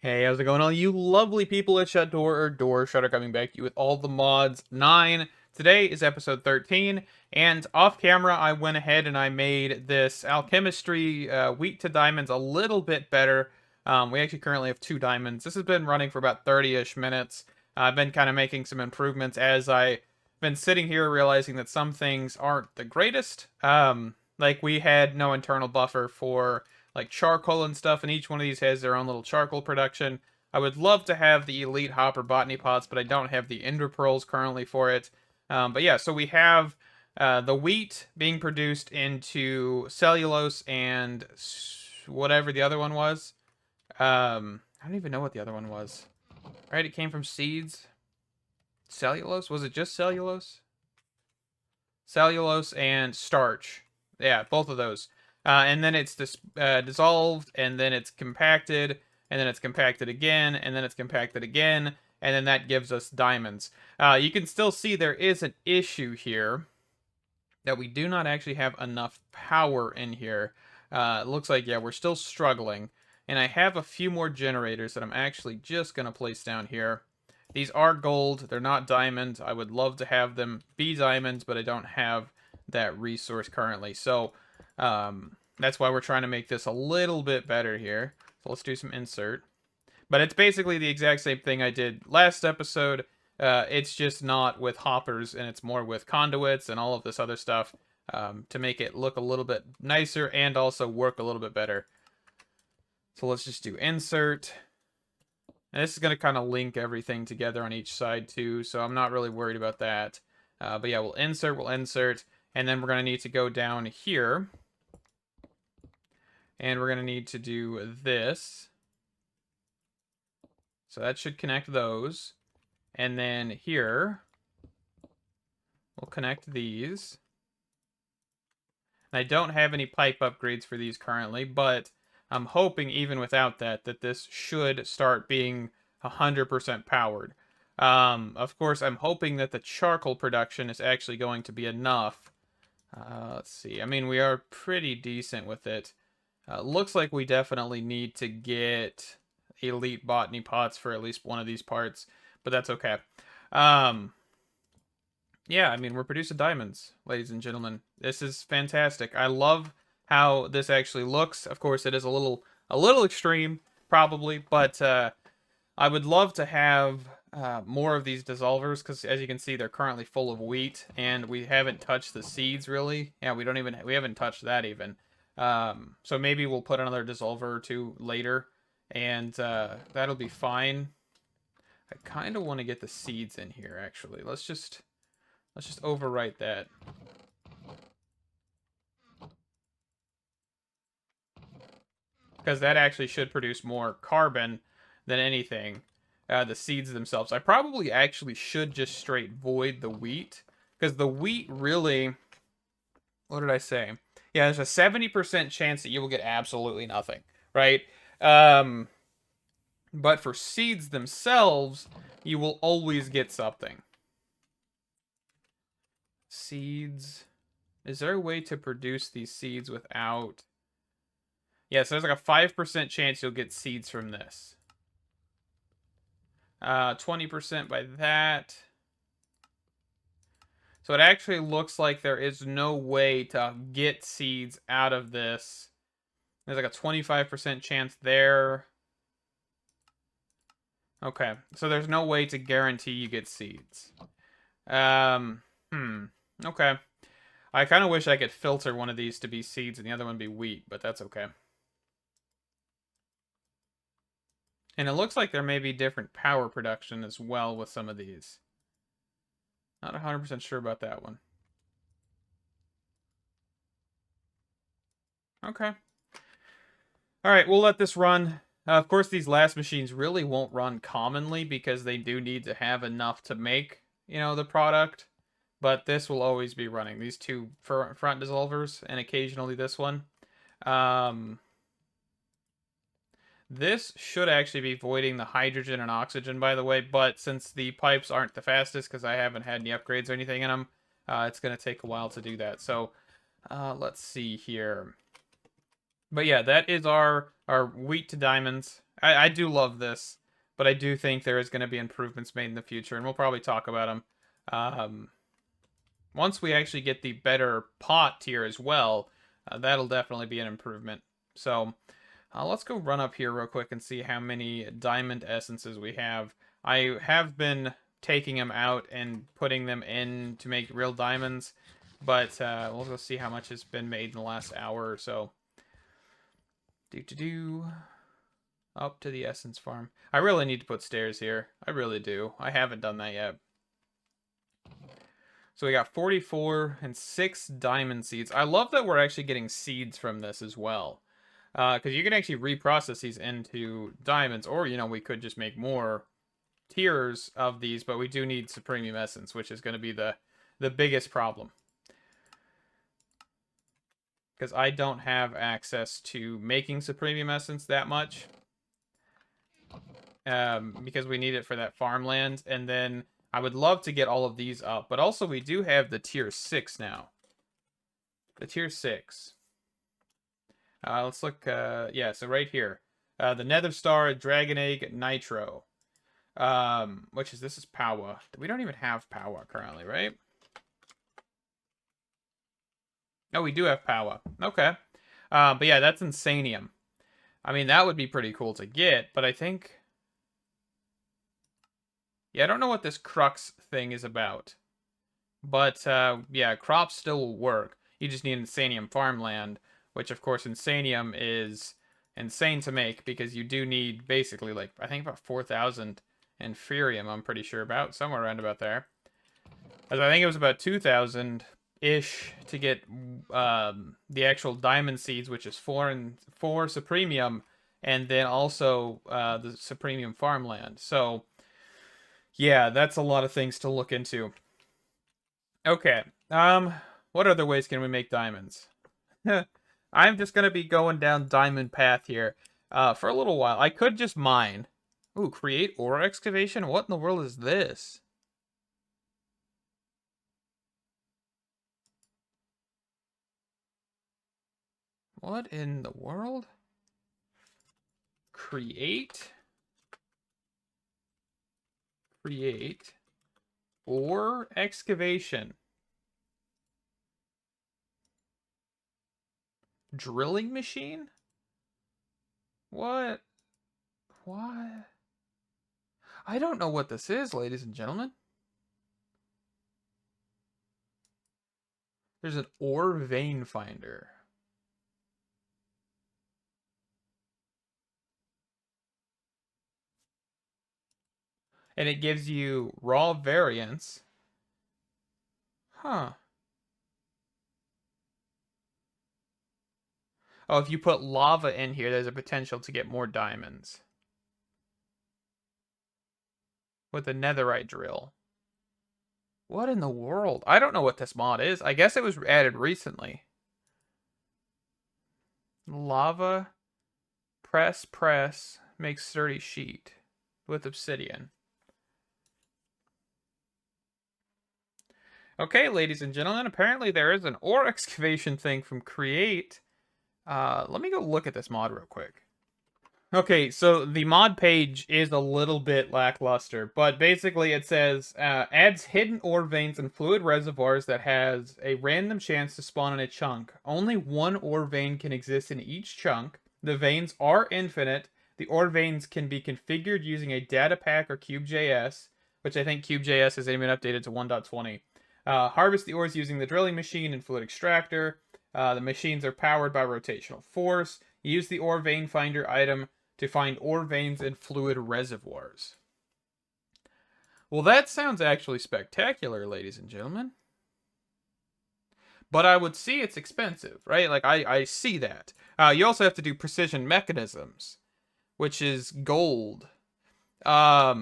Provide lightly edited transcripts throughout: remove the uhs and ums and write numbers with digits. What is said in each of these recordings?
Hey, how's it going, all you lovely people at Door Shutter coming back to you with all the mods 9. Today is episode 13, and off camera I went ahead and I made this Alchemistry wheat to diamonds a little bit better. We actually currently have 2 diamonds. This has been running for about 30-ish minutes. I've been kind of making some improvements as I've been sitting here realizing that some things aren't the greatest. Like we had no internal buffer for like charcoal and stuff, and each one of these has their own little charcoal production. I would love to have the elite hopper botany pots, but I don't have the ender pearls currently for it. But yeah, so we have the wheat being produced into cellulose and whatever the other one was. I don't even know what the other one was. Right, it came from seeds. Cellulose? Was it just cellulose? Cellulose and starch. Yeah, both of those. And then it's dissolved, and then it's compacted, and then it's compacted again, and then it's compacted again, and then that gives us diamonds. You can still see there is an issue here that we do not actually have enough power in here. It looks like, yeah, we're still struggling. And I have a few more generators that I'm actually just going to place down here. These are gold. They're not diamonds. I would love to have them be diamonds, but I don't have that resource currently. So that's why we're trying to make this a little bit better here. So let's do some insert. But it's basically the exact same thing I did last episode. It's just not with hoppers, and it's more with conduits and all of this other stuff to make it look a little bit nicer and also work a little bit better. So let's just do insert. And this is going to kind of link everything together on each side too, so I'm not really worried about that. But yeah, we'll insert, and then we're going to need to go down here. And we're going to need to do this. So that should connect those. And then here, we'll connect these. And I don't have any pipe upgrades for these currently, but I'm hoping even without that, that this should start being 100% powered. Of course, I'm hoping that the charcoal production is actually going to be enough. Let's see. I mean, we are pretty decent with it. Looks like we definitely need to get elite botany pots for at least one of these parts, but that's okay. Yeah, I mean, we're producing diamonds, ladies and gentlemen. This is fantastic. I love how this actually looks. Of course, it is a little extreme, probably, but I would love to have more of these dissolvers because, as you can see, they're currently full of wheat, and we haven't touched the seeds really. Yeah, we haven't touched that even. So maybe we'll put another dissolver or two later, and that'll be fine. I kind of want to get the seeds in here, actually. Let's just overwrite that. Because that actually should produce more carbon than anything. The seeds themselves. I probably actually should just straight void the wheat. Because the wheat really... What did I say? Yeah, there's a 70% chance that you will get absolutely nothing. Right? But for seeds themselves, you will always get something. Seeds. Is there a way to produce these seeds without... Yeah, so there's like a 5% chance you'll get seeds from this. 20% by that. So it actually looks like there is no way to get seeds out of this. There's like a 25% chance there. Okay, so there's no way to guarantee you get seeds. Okay. I kind of wish I could filter one of these to be seeds and the other one be wheat, but that's okay. And it looks like there may be different power production as well with some of these. Not 100% sure about that one. Okay. Alright, we'll let this run. Of course, these last machines really won't run commonly because they do need to have enough to make, the product. But this will always be running. These 2 front dissolvers and occasionally this one. This should actually be voiding the hydrogen and oxygen, by the way, but since the pipes aren't the fastest because I haven't had any upgrades or anything in them, it's going to take a while to do that. So let's see here. But yeah, that is our wheat to diamonds. I do love this, but I do think there is going to be improvements made in the future, and we'll probably talk about them. Once we actually get the better pot tier as well, that'll definitely be an improvement. So let's go run up here real quick and see how many diamond essences we have. I have been taking them out and putting them in to make real diamonds, but we'll go see how much has been made in the last hour or so. Up to the essence farm. I really need to put stairs here. I really do. I haven't done that yet. So we got 44 and 6 diamond seeds. I love that we're actually getting seeds from this as well. Because you can actually reprocess these into diamonds, or, you know, we could just make more tiers of these, but we do need Supremium Essence, which is going to be the biggest problem. Because I don't have access to making Supremium Essence that much. Because we need it for that farmland, and then I would love to get all of these up, but also we do have the tier 6 now. The tier 6. Let's look, yeah, so right here. The Nether Star, Dragon Egg, Nitro. This is Power. We don't even have Power currently, right? Oh, we do have Power. Okay. But yeah, that's Insanium. I mean, that would be pretty cool to get, but I think... Yeah, I don't know what this crux thing is about. But, yeah, crops still will work. You just need Insanium farmland, which, of course, Insanium is insane to make, because you do need, basically, like, I think about 4,000 Inferium, I'm pretty sure about, somewhere around about there. As I think it was about 2,000-ish to get the actual diamond seeds, which is 4 Supremium, and then also the Supremium farmland. So... yeah, that's a lot of things to look into. Okay. What other ways can we make diamonds? I'm just gonna be going down diamond path here, for a little while. I could just mine. Ooh, create ore excavation? What in the world is this? What in the world? Create ore excavation. Drilling machine? What? What? I don't know what this is, ladies and gentlemen. There's an ore vein finder. And it gives you raw variants. Huh. Oh, if you put lava in here, there's a potential to get more diamonds. With the netherite drill. What in the world? I don't know what this mod is. I guess it was added recently. Lava. Press. Makes sturdy sheet. With obsidian. Okay, ladies and gentlemen, apparently there is an ore excavation thing from Create. Let me go look at this mod real quick. Okay, so the mod page is a little bit lackluster, but basically it says, adds hidden ore veins and fluid reservoirs that has a random chance to spawn in a chunk. Only one ore vein can exist in each chunk. The veins are infinite. The ore veins can be configured using a data pack or Cube.js, which I think Cube.js has even been updated to 1.20. Harvest the ores using the drilling machine and fluid extractor. The machines are powered by rotational force. Use the ore vein finder item to find ore veins and fluid reservoirs. Well, that sounds actually spectacular, ladies and gentlemen. But I would see it's expensive, right? Like, I see that. You also have to do precision mechanisms, which is gold. I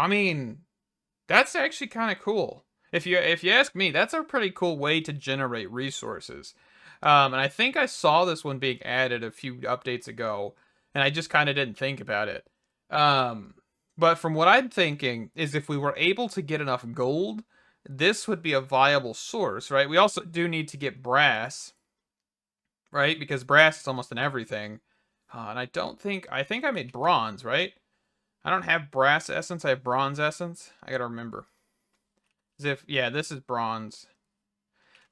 mean, that's actually kind of cool. If you ask me, that's a pretty cool way to generate resources. And I think I saw this one being added a few updates ago, and I just kind of didn't think about it. But from what I'm thinking is if we were able to get enough gold, this would be a viable source, right? We also do need to get brass, right? Because brass is almost in everything. And I think I made bronze, right? I don't have brass essence, I have bronze essence. I gotta remember. As if, yeah, this is bronze.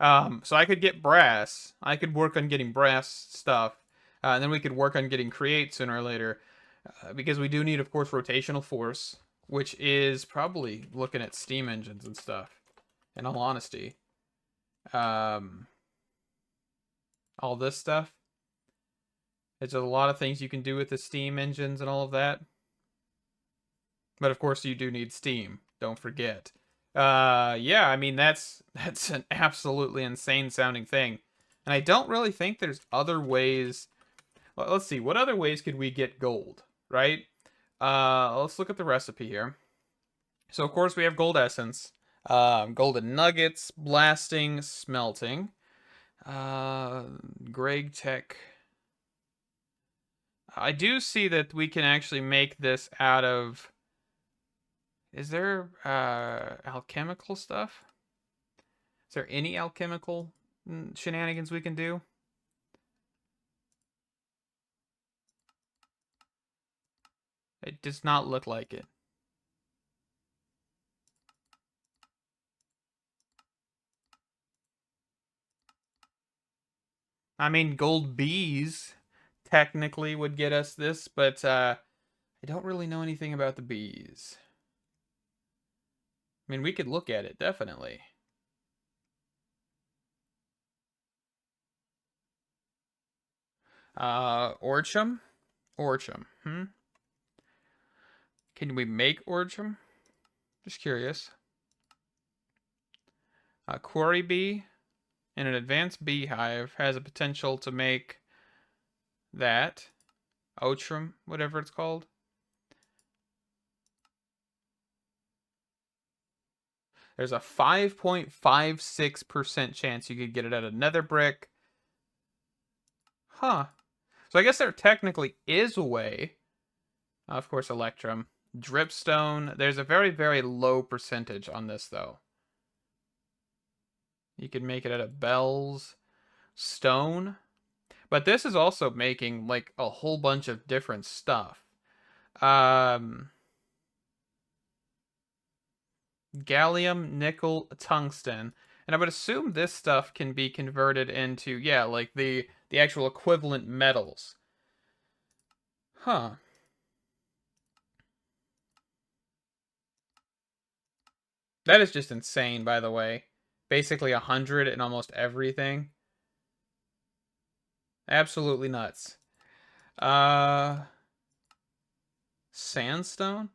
So I could get brass. I could work on getting brass stuff. And then we could work on getting create sooner or later. Because we do need, of course, rotational force, which is probably looking at steam engines and stuff, in all honesty. Um, all this stuff. There's a lot of things you can do with the steam engines and all of that. But of course, you do need steam. Don't forget. Yeah, I mean that's an absolutely insane sounding thing, and I don't really think there's other ways. Well, let's see, what other ways could we get gold, right? Let's look at the recipe here. So of course we have gold essence, golden nuggets, blasting, smelting, Greg Tech. I do see that we can actually make this out of. Is there alchemical stuff? Is there any alchemical shenanigans we can do? It does not look like it. I mean, gold bees technically would get us this, but I don't really know anything about the bees. I mean, we could look at it, definitely. Orchum? Orchum. Can we make orchum? Just curious. A quarry bee in an advanced beehive has a potential to make that. Outram, whatever it's called. There's a 5.56% chance you could get it at a nether brick. Huh. So I guess there technically is a way. Of course, Electrum. Dripstone. There's a very, very low percentage on this, though. You could make it out of bells. Stone. But this is also making, like, a whole bunch of different stuff. Gallium, nickel, tungsten. And I would assume this stuff can be converted into, yeah, like the actual equivalent metals. Huh. That is just insane, by the way. Basically 100 in almost everything. Absolutely nuts. Sandstone?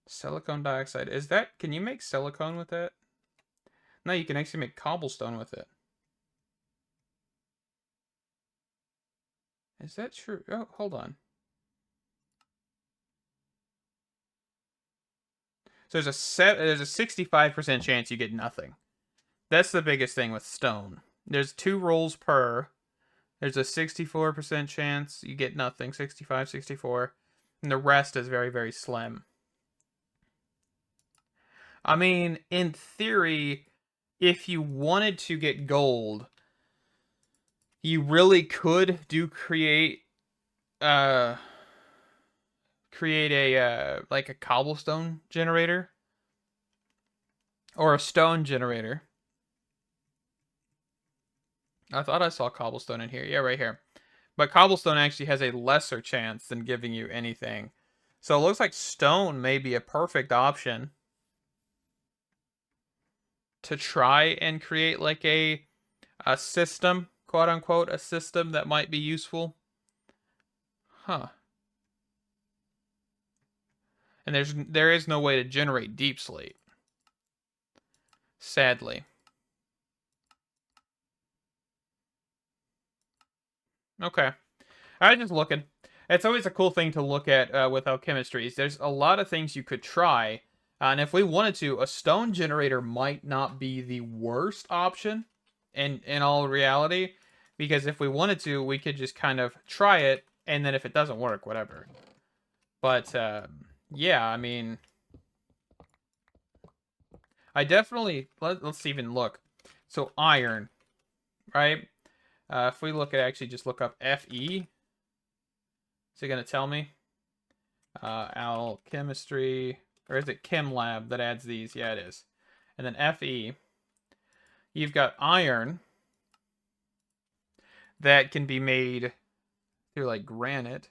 Silicon dioxide. Is that, can you make silicone with that? No, you can actually make cobblestone with it. Is that true? Oh, hold on. So there's a 65% chance you get nothing. That's the biggest thing with stone. There's 2 rolls per. There's a 64% chance you get nothing, 65, 64. And the rest is very, very slim. I mean, in theory, if you wanted to get gold, you really could create a like a cobblestone generator or a stone generator. I thought I saw cobblestone in here. Yeah, right here. But cobblestone actually has a lesser chance than giving you anything. So it looks like stone may be a perfect option to try and create like a system, quote unquote, a system that might be useful. Huh. And there is no way to generate deep slate. Sadly. Okay. I was just looking. It's always a cool thing to look at with alchemistries. There's a lot of things you could try. And if we wanted to, a stone generator might not be the worst option in all reality. Because if we wanted to, we could just kind of try it. And then if it doesn't work, whatever. But, yeah, I mean... I definitely... Let's even look. So, iron, right? If we look at actually just look up Fe... Is he going to tell me? Alchemistry, or is it Chem Lab that adds these? Yeah, it is. And then Fe, you've got iron that can be made through like granite.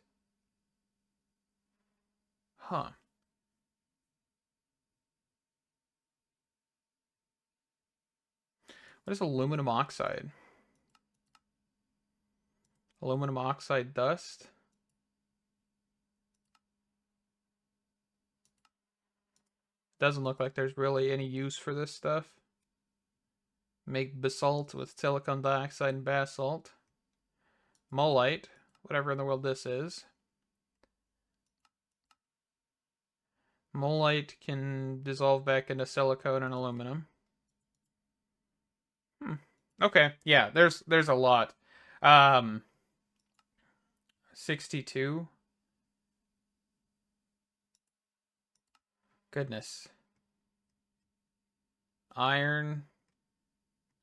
Huh. What is aluminum oxide? Aluminum oxide dust? Doesn't look like there's really any use for this stuff. Make basalt with silicon dioxide and basalt. Molite, whatever in the world this is. Molite can dissolve back into silicone and aluminum. Okay, yeah, there's a lot. 62. Goodness. Iron.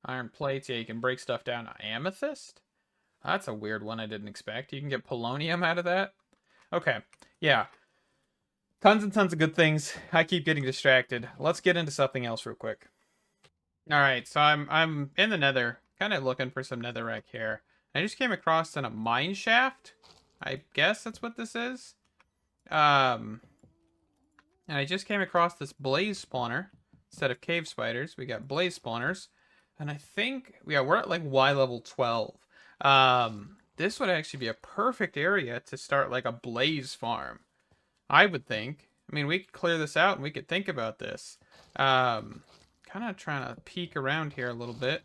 Iron plates. Yeah, you can break stuff down. Amethyst? That's a weird one I didn't expect. You can get polonium out of that? Okay, yeah. Tons and tons of good things. I keep getting distracted. Let's get into something else real quick. Alright, so I'm in the nether, kind of looking for some netherrack here. I just came across in a mine shaft. I guess that's what this is. And I just came across this blaze spawner. Instead of cave spiders, we got blaze spawners. And I think, yeah, we're at like Y level 12. This would actually be a perfect area to start like a blaze farm, I would think. I mean, we could clear this out and we could think about this. Kind of trying to peek around here a little bit.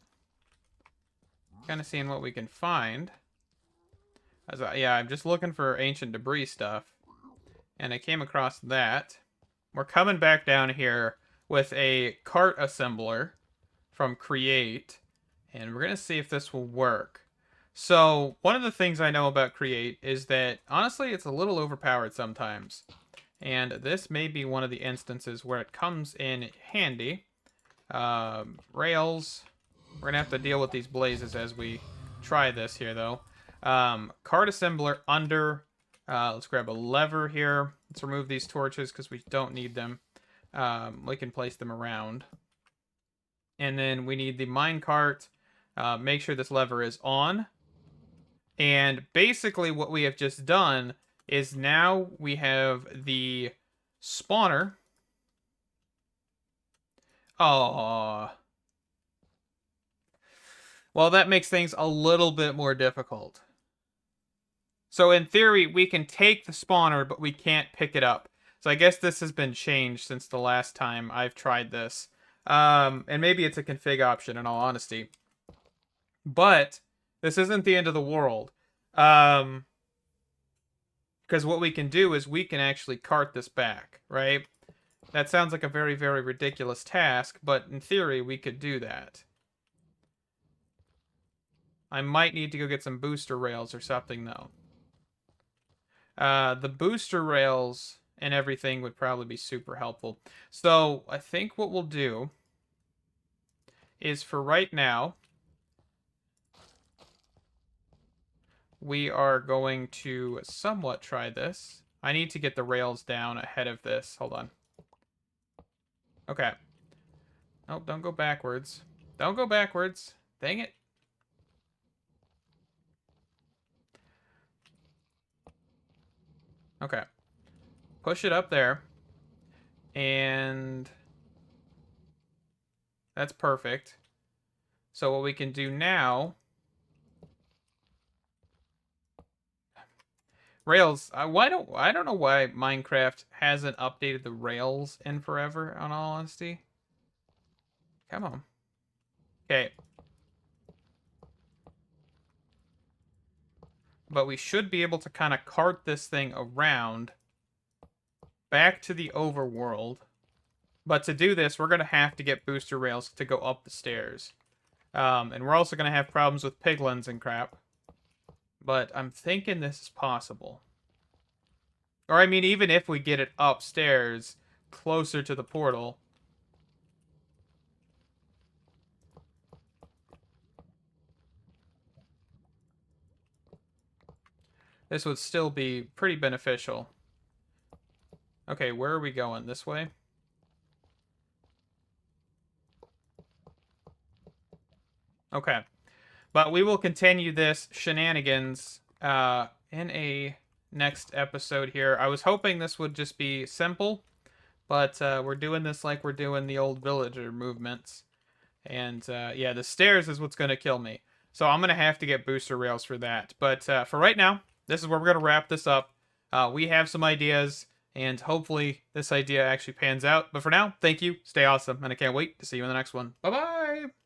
Kind of seeing what we can find. Yeah, I'm just looking for ancient debris stuff. And I came across that. We're coming back down here with a cart assembler from Create. And we're going to see if this will work. So, one of the things I know about Create is that, honestly, it's a little overpowered sometimes. And this may be one of the instances where it comes in handy. Rails. We're going to have to deal with these blazes as we try this here, though. Cart assembler under. Let's grab a lever here. Let's remove these torches because we don't need them. We can place them around. And then we need the minecart. Make sure this lever is on. And basically what we have just done is now we have the spawner. Oh. Well, that makes things a little bit more difficult. So in theory, we can take the spawner, but we can't pick it up. So I guess this has been changed since the last time I've tried this. And maybe it's a config option in all honesty. But this isn't the end of the world. Because what we can do is we can actually cart this back, right? That sounds like a very, very ridiculous task, but in theory, we could do that. I might need to go get some booster rails or something, though. The booster rails and everything would probably be super helpful. So I think what we'll do is for right now, we are going to somewhat try this. I need to get the rails down ahead of this. Hold on. Okay. Oh, don't go backwards. Don't go backwards. Dang it. Okay. Push it up there. And that's perfect. So what we can do now... Rails, I don't know why Minecraft hasn't updated the rails in forever, in all honesty. Come on. Okay. But we should be able to kind of cart this thing around back to the overworld. But to do this, we're going to have to get booster rails to go up the stairs. And we're also going to have problems with piglins and crap. But I'm thinking this is possible. Or, I mean, even if we get it upstairs, closer to the portal. this would still be pretty beneficial. Okay, where are we going? This way? Okay. But we will continue this shenanigans in a next episode here. I was hoping this would just be simple, but we're doing this like we're doing the old villager movements. And yeah, the stairs is what's going to kill me. So I'm going to have to get booster rails for that. But for right now, this is where we're going to wrap this up. We have some ideas, and hopefully this idea actually pans out. But for now, thank you. Stay awesome. And I can't wait to see you in the next one. Bye-bye.